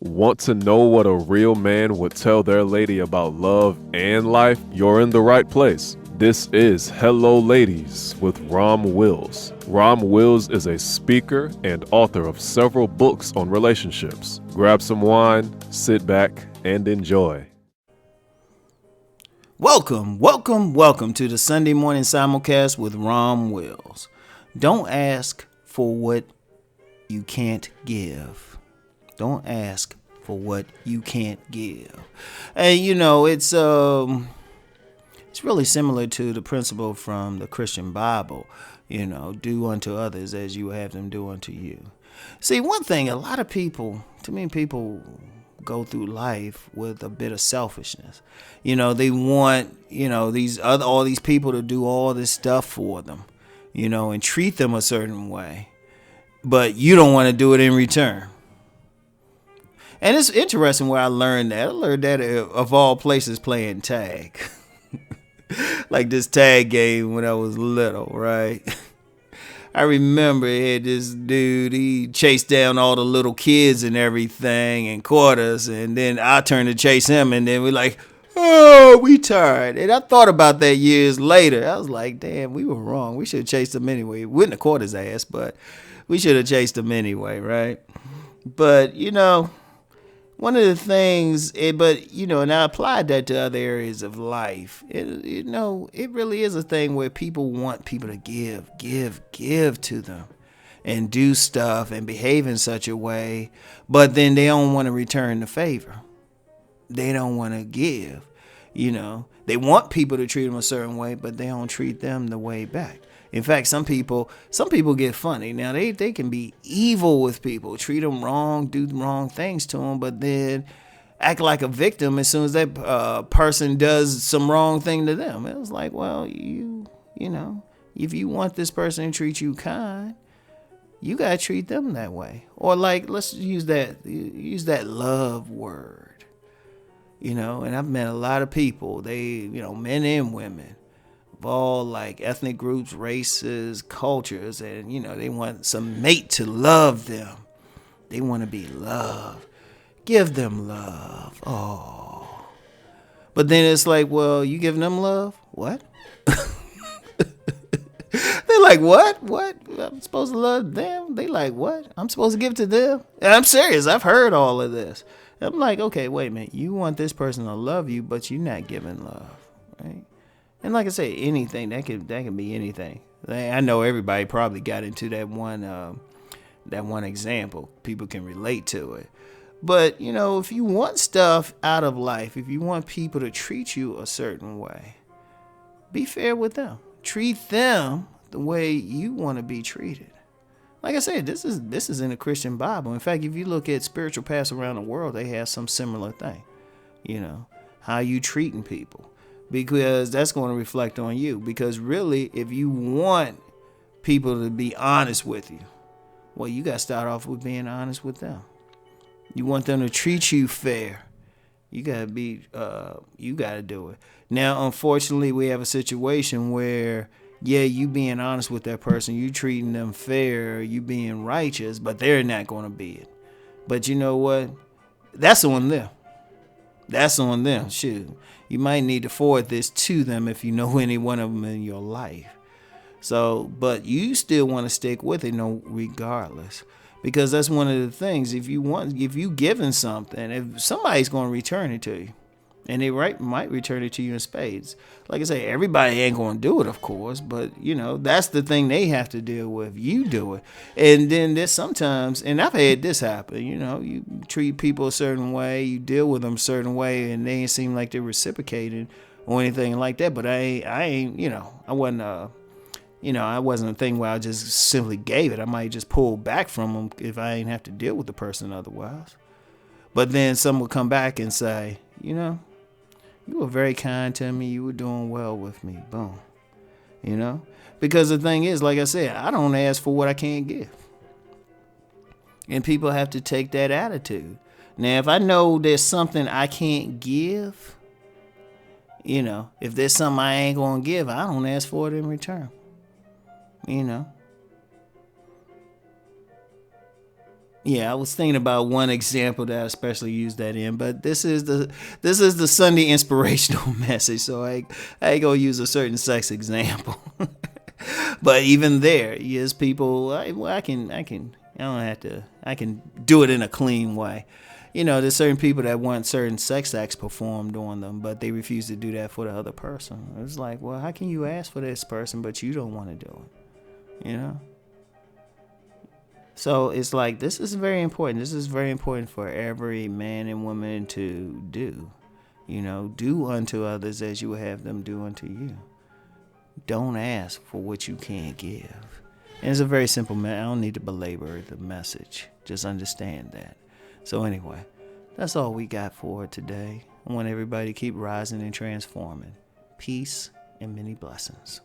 Want to know what a real man would tell their lady about love and life? You're in the right place. This is Hello Ladies with Rom Wills. Rom Wills is a speaker and author of several books on relationships. Grab some wine, sit back, and enjoy. Welcome to the Sunday morning simulcast with Rom Wills. Don't ask for what you can't give. Don't ask for what you can't give. And it's really similar to the principle from the Christian Bible. Do unto others as you have them do unto you. See, one thing, a lot of people go through life with a bit of selfishness. They want, all these people to do all this stuff for them, and treat them a certain way. But you don't want to do it in return. And it's interesting where I learned that. I learned that of all places playing tag. Like this tag game when I was little, right? I remember this dude, he chased down all the little kids and everything and caught us. And then I turned to chase him and then we're like, oh, we tired. And I thought about that years later. I was like, damn, we were wrong. We should have chased him anyway. We wouldn't have caught his ass, but we should have chased him anyway, right? But, one of the things, and I applied that to other areas of life. It really is a thing where people want people to give to them and do stuff and behave in such a way, but then they don't want to return the favor. They don't want to give, They want people to treat them a certain way, but they don't treat them the way back. In fact, some people get funny. Now, they can be evil with people, treat them wrong, do wrong things to them, but then act like a victim as soon as that person does some wrong thing to them. It was like, well, if you want this person to treat you kind, you got to treat them that way. Or like, let's use that love word, and I've met a lot of people, men and women, of all like ethnic groups, races, cultures, and they want some mate to love them. They want to be loved. Give them love. Oh. But then it's like, well, you giving them love? What? They're like, what? I'm supposed to love them? They like, what? I'm supposed to give to them? And I'm serious. I've heard all of this. I'm like, okay, wait a minute. You want this person to love you, but you're not giving love, right? And like I say, anything that can be anything. I know everybody probably got into that one example. People can relate to it. But if you want stuff out of life, if you want people to treat you a certain way, be fair with them. Treat them the way you want to be treated. Like I said, this is in the Christian Bible. In fact, if you look at spiritual paths around the world, they have some similar thing. How you treating people. Because that's going to reflect on you. Because really, if you want people to be honest with you, well, you got to start off with being honest with them. You want them to treat you fair. You got to do it. Now, unfortunately, we have a situation where, you being honest with that person, you treating them fair, you being righteous, but they're not going to be it. But you know what? That's on them. That's on them. Shoot. You might need to forward this to them if you know any one of them in your life. So, but you still want to stick with it, regardless, because that's one of the things. If you giving something, if somebody's going to return it to you, and they might return it to you in spades. Like I say, everybody ain't going to do it, of course, but that's the thing they have to deal with. You do it, and then there's sometimes, and I've had this happen. You treat people a certain way, you deal with them a certain way, and they ain't seem like they're reciprocating or anything like that. But I wasn't a thing where I just simply gave it. I might just pull back from them if I ain't have to deal with the person otherwise. But then someone will come back and say, you were very kind to me. You were doing well with me. Boom. Because the thing is, like I said, I don't ask for what I can't give. And people have to take that attitude. Now, if I know there's something I can't give, if there's something I ain't going to give, I don't ask for it in return. Yeah, I was thinking about one example that I especially used that in, but this is the Sunday inspirational message, so I ain't gonna use a certain sex example. But even there, yes, people. I don't have to. I can do it in a clean way. There's certain people that want certain sex acts performed on them, but they refuse to do that for the other person. It's like, well, how can you ask for this person, but you don't want to do it? So it's like, this is very important. This is very important for every man and woman to do. Do unto others as you would have them do unto you. Don't ask for what you can't give. And it's a very simple I don't need to belabor the message. Just understand that. So anyway, that's all we got for today. I want everybody to keep rising and transforming. Peace and many blessings.